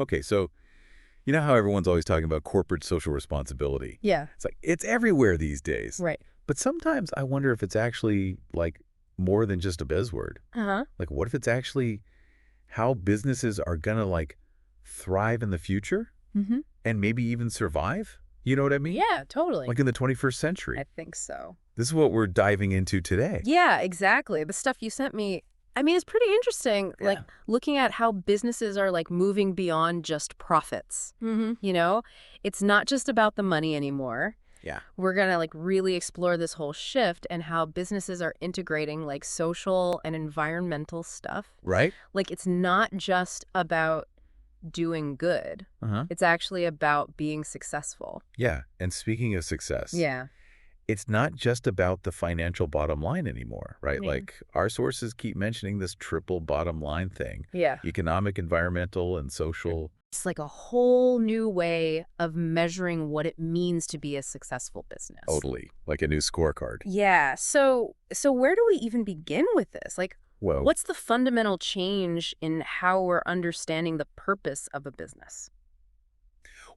Okay, so you know how everyone's always talking about corporate social responsibility? Yeah, It's like, it's everywhere these days. right. But sometimes I wonder if it's actually, like, more than just a buzzword. Uh-huh. Like, what if it's actually how businesses are gonna, like, thrive in the future Mm-hmm. and maybe even survive? You know what I mean? Yeah, totally. Like in the 21st century. I think so. This is what we're diving into today. Yeah, exactly. The stuff you sent me, I mean, it's pretty interesting, like Yeah. looking at how businesses are like moving beyond just profits. Mm-hmm. You know, it's not just about the money anymore. Yeah. We're going to like really explore this whole shift and how businesses are integrating like social and environmental stuff. Right? Like it's not just about doing good. Uh-huh. It's actually about being successful. Yeah. And speaking of success, Yeah. it's not just about the financial bottom line anymore, right? Yeah. Like our sources keep mentioning this triple bottom line thing. Yeah. Economic, environmental, and social. It's like a whole new way of measuring what it means to be a successful business. Totally. Like a new scorecard. Yeah. So where do we even begin with this? Like, Whoa. what's the fundamental change in how we're understanding the purpose of a business?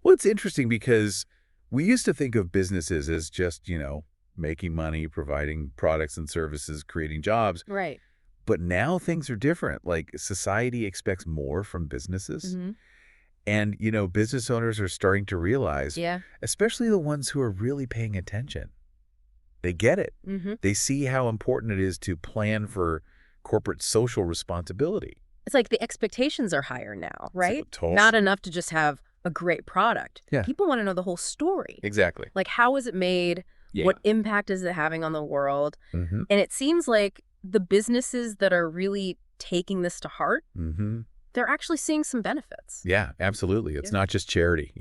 Well, it's interesting because we used to think of businesses as just, making money, providing products and services, creating jobs. Right. But now things are different. Like society expects more from businesses. Mm-hmm. And, business owners are starting to realize, Yeah. especially the ones who are really paying attention, they get it. Mm-hmm. They see how important it is to plan for corporate social responsibility. It's like the expectations are higher now, right? Totally. Not enough to just have a great product. Yeah. People want to know the whole story. Exactly. Like, how is it made? Yeah. What impact is it having on the world? Mm-hmm. And it seems like the businesses that are really taking this to heart, Mm-hmm. they're actually seeing some benefits. Yeah, absolutely. It's not just charity,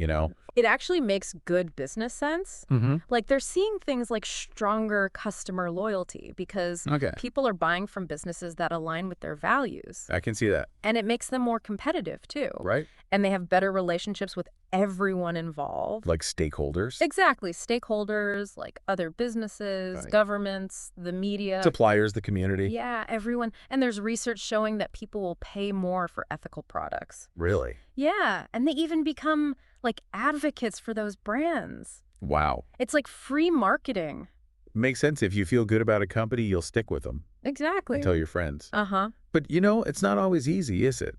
It actually makes good business sense. Mm-hmm. Like they're seeing things like stronger customer loyalty because Okay. people are buying from businesses that align with their values. I can see that. And it makes them more competitive too. Right? And they have better relationships with everyone involved. Like stakeholders. Exactly. Stakeholders, like other businesses, Right. governments, the media. Suppliers, the community. Yeah, everyone. And there's research showing that people will pay more for ethical products. Really? Yeah, and they even become like advocates for those brands. Wow. It's like free marketing. Makes sense. If you feel good about a company, you'll stick with them Exactly. and tell your friends. Uh-huh. But, it's not always easy, is it?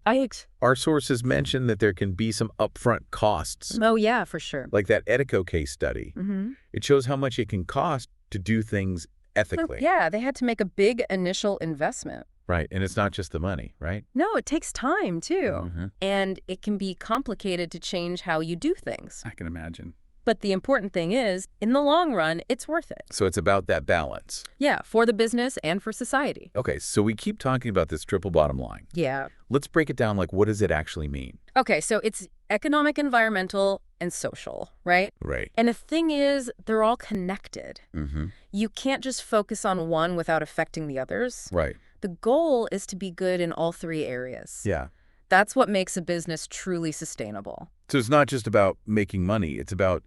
Our sources mention that there can be some upfront costs, Oh, yeah, for sure. like that Etico case study. Mm-hmm. It shows how much it can cost to do things ethically. Yeah, they had to make a big initial investment. Right. And it's not just the money, right? No, it takes time, too. Mm-hmm. And it can be complicated to change how you do things. I can imagine. But the important thing is, in the long run, it's worth it. So it's about that balance. Yeah, for the business and for society. Okay, so we keep talking about this triple bottom line. Yeah. Let's break it down. Like, what does it actually mean? Okay, so it's economic, environmental, and social, right? Right. And the thing is, they're all connected. Mm-hmm. You can't just focus on one without affecting the others. Right. The goal is to be good in all three areas. Yeah. That's what makes a business truly sustainable. So it's not just about making money. It's about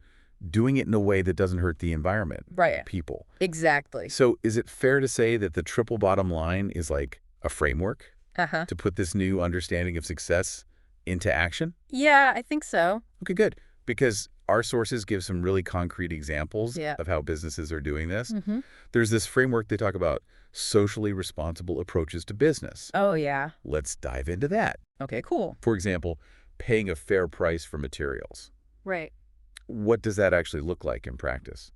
doing it in a way that doesn't hurt the environment. Right. People. Exactly. So is it fair to say that the triple bottom line is like a framework Uh-huh. to put this new understanding of success into action? Yeah, I think so. Okay, good. Because our sources give some really concrete examples Yeah. of how businesses are doing this. Mm-hmm. There's this framework they talk about, socially responsible approaches to business. Oh, yeah. Let's dive into that. Okay, cool. For example, paying a fair price for materials. Right. What does that actually look like in practice?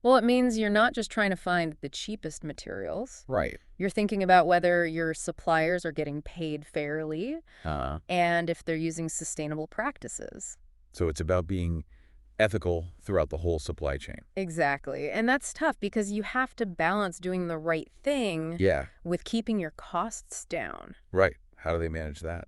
Well, it means you're not just trying to find the cheapest materials. Right. You're thinking about whether your suppliers are getting paid fairly and if they're using sustainable practices. So it's about being ethical throughout the whole supply chain. Exactly. And that's tough because you have to balance doing the right thing Yeah. with keeping your costs down. Right. How do they manage that?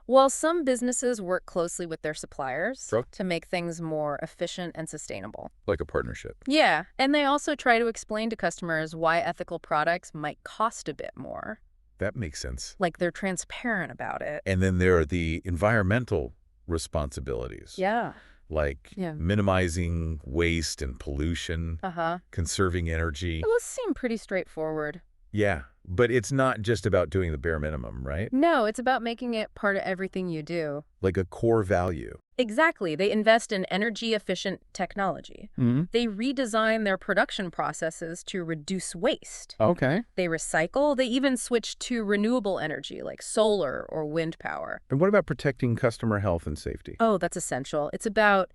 Well, some businesses work closely with their suppliers Sure. to make things more efficient and sustainable. Like a partnership. Yeah, and they also try to explain to customers why ethical products might cost a bit more. That makes sense. Like they're transparent about it. And then there are the environmental responsibilities. Yeah. Like Yeah. minimizing waste and pollution, Uh-huh. conserving energy. Those seem pretty straightforward. Yeah, but it's not just about doing the bare minimum, right? No, it's about making it part of everything you do. Like a core value. Exactly. They invest in energy-efficient technology. Hmm. They redesign their production processes to reduce waste. Okay. They recycle. They even switch to renewable energy like solar or wind power. And what about protecting customer health and safety? Oh, that's essential. It's about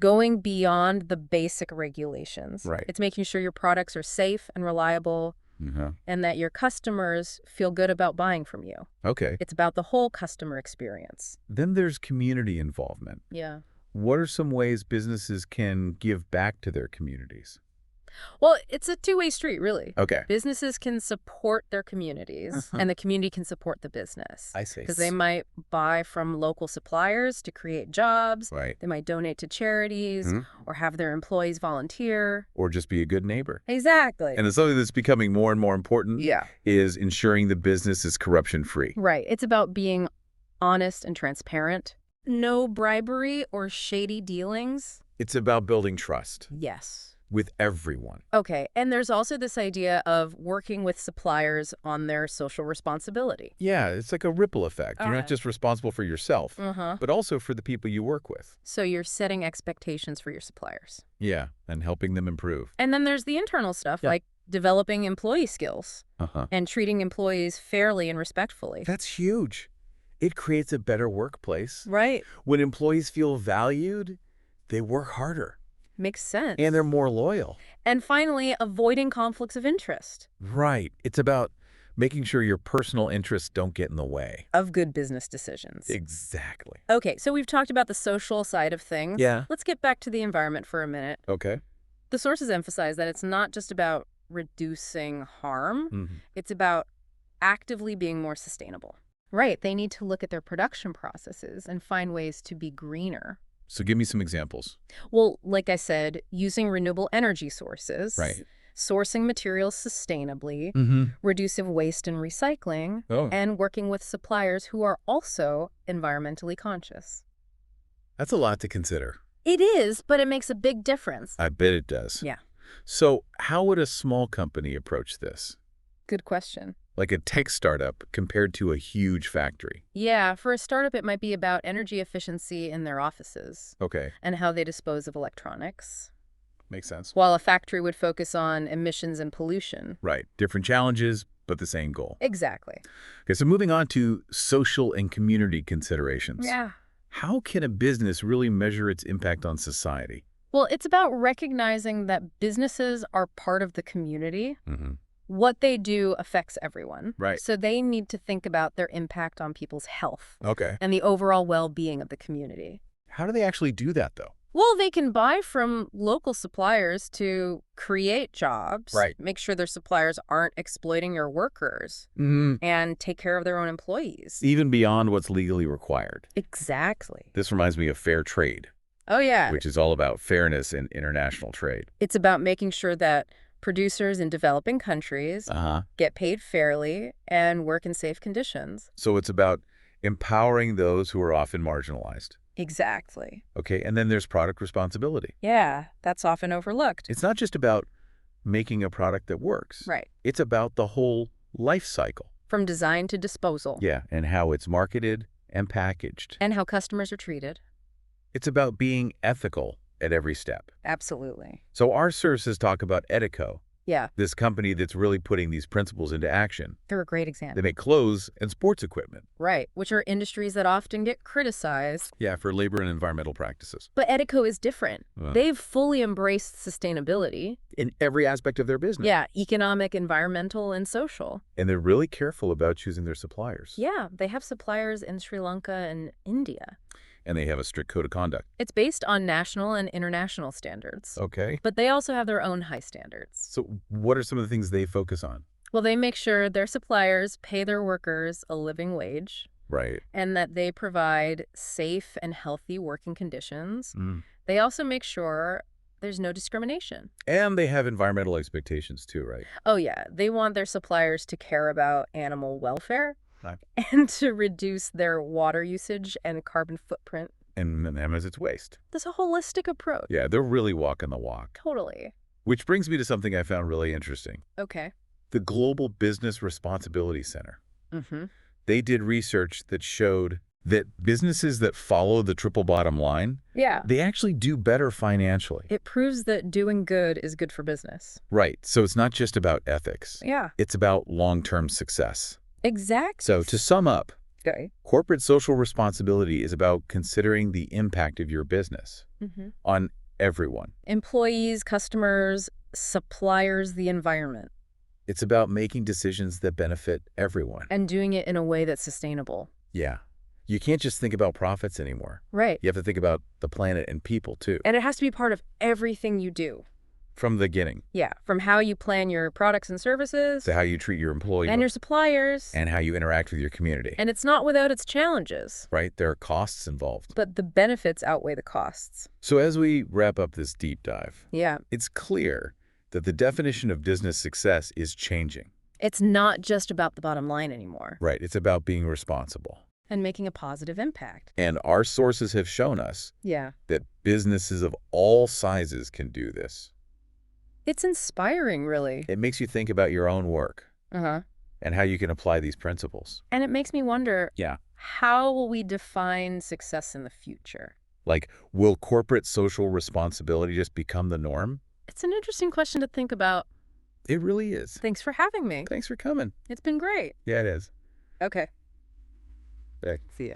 going beyond the basic regulations. Right. It's making sure your products are safe and reliable and that your customers feel good about buying from you. Okay. It's about the whole customer experience. Then there's community involvement. Yeah. What are some ways businesses can give back to their communities? Well, it's a two-way street, really. Okay. Businesses can support their communities, and the community can support the business. I see. Because they might buy from local suppliers to create jobs. Right. They might donate to charities or have their employees volunteer. Or just be a good neighbor. Exactly. And something that's becoming more and more important Yeah. is ensuring the business is corruption-free. Right. It's about being honest and transparent. No bribery or shady dealings. It's about building trust Yes. with everyone. Okay, and there's also this idea of working with suppliers on their social responsibility. Yeah, it's like a ripple effect. You're not Okay. just responsible for yourself, but also for the people you work with. So you're setting expectations for your suppliers. Yeah, and helping them improve. And then there's the internal stuff, Yeah. like developing employee skills Uh-huh. and treating employees fairly and respectfully. That's huge. It creates a better workplace. Right. When employees feel valued, they work harder. Makes sense. And they're more loyal. And finally, avoiding conflicts of interest. Right. It's about making sure your personal interests don't get in the way. Of good business decisions. Exactly. Okay, so we've talked about the social side of things. Yeah. Let's get back to the environment for a minute. Okay. The sources emphasize that it's not just about reducing harm, it's about actively being more sustainable. Right, they need to look at their production processes and find ways to be greener. So give me some examples. Well, like I said, using renewable energy sources, Right. sourcing materials sustainably, reducing waste and recycling, Oh, and working with suppliers who are also environmentally conscious. that's a lot to consider. It is, but it makes a big difference. I bet it does. Yeah. So how would a small company approach this? Good question. Like a tech startup compared to a huge factory? Yeah, for a startup, it might be about energy efficiency in their offices Okay. and how they dispose of electronics, Makes sense. while a factory would focus on emissions and pollution. Right. Different challenges, but the same goal. Exactly. Okay, so moving on to social and community considerations. Yeah. How can a business really measure its impact on society? Well, it's about recognizing that businesses are part of the community. What they do affects everyone. Right. So they need to think about their impact on people's health Okay. and the overall well-being of the community. How do they actually do that, though? Well, they can buy from local suppliers to create jobs, Right. make sure their suppliers aren't exploiting your workers, and take care of their own employees. Even beyond what's legally required. Exactly. This reminds me of fair trade, Oh, yeah. which is all about fairness in international trade. It's about making sure that producers in developing countries get paid fairly and work in safe conditions. So it's about empowering those who are often marginalized. Exactly. Okay, and then there's product responsibility. Yeah, that's often overlooked. It's not just about making a product that works. Right. It's about the whole life cycle. From design to disposal. Yeah, and how it's marketed and packaged. And how customers are treated. It's about being ethical at every step. Absolutely. So our services talk about Etico, Yeah, this company that's really putting these principles into action. they're a great They example. make clothes and sports equipment. Right, which are industries that often get criticized. Yeah, for labor and environmental practices. But Etico is different. Wow. They've fully embraced sustainability. In every aspect of their business. Yeah, economic, environmental, and social. And they're really careful about choosing their suppliers. Yeah, they have suppliers in Sri Lanka and India. And they have a strict code of conduct. It's based on national and international standards. Okay. But they also have their own high standards. So what are some of the things they focus on? Well, they make sure their suppliers pay their workers a living wage Right. and that they provide safe and healthy working conditions. They also make sure there's no discrimination. And they have environmental expectations too, right? Oh, yeah. They want their suppliers to care about animal welfare Right. and to reduce their water usage and carbon footprint. And minimize its waste. There's a holistic approach. Yeah, they're really walking the walk. Totally. Which brings me to something I found really interesting. Okay. the Global Business Responsibility Center. Mm-hmm. They did research that showed that businesses that follow the triple bottom line, Yeah. they actually do better financially. It proves that doing good is good for business. Right. So it's not just about ethics. Yeah. It's about long-term success. Exactly. So to sum up, Okay. corporate social responsibility is about considering the impact of your business on everyone. Employees, customers, suppliers, the environment. It's about making decisions that benefit everyone. And doing it in a way that's sustainable. Yeah. You can't just think about profits anymore. Right. You have to think about the planet and people, too. And it has to be part of everything you do. From the beginning. Yeah. From how you plan your products and services. To how you treat your employees. And your suppliers. And how you interact with your community. And it's not without its challenges. Right? There are costs involved. But the benefits outweigh the costs. So as we wrap up this deep dive, yeah, it's clear that the definition of business success is changing. It's not just about the bottom line anymore. Right. It's about being responsible. And making a positive impact. And our sources have shown us that businesses of all sizes can do this. It's inspiring, really. It makes you think about your own work. Uh-huh. And how you can apply these principles. And it makes me wonder, how will we define success in the future? Like, will corporate social responsibility just become the norm? It's an interesting question to think about. It really is. Thanks for having me. Thanks for coming. It's been great. Yeah, it is. Okay. Hey. See ya.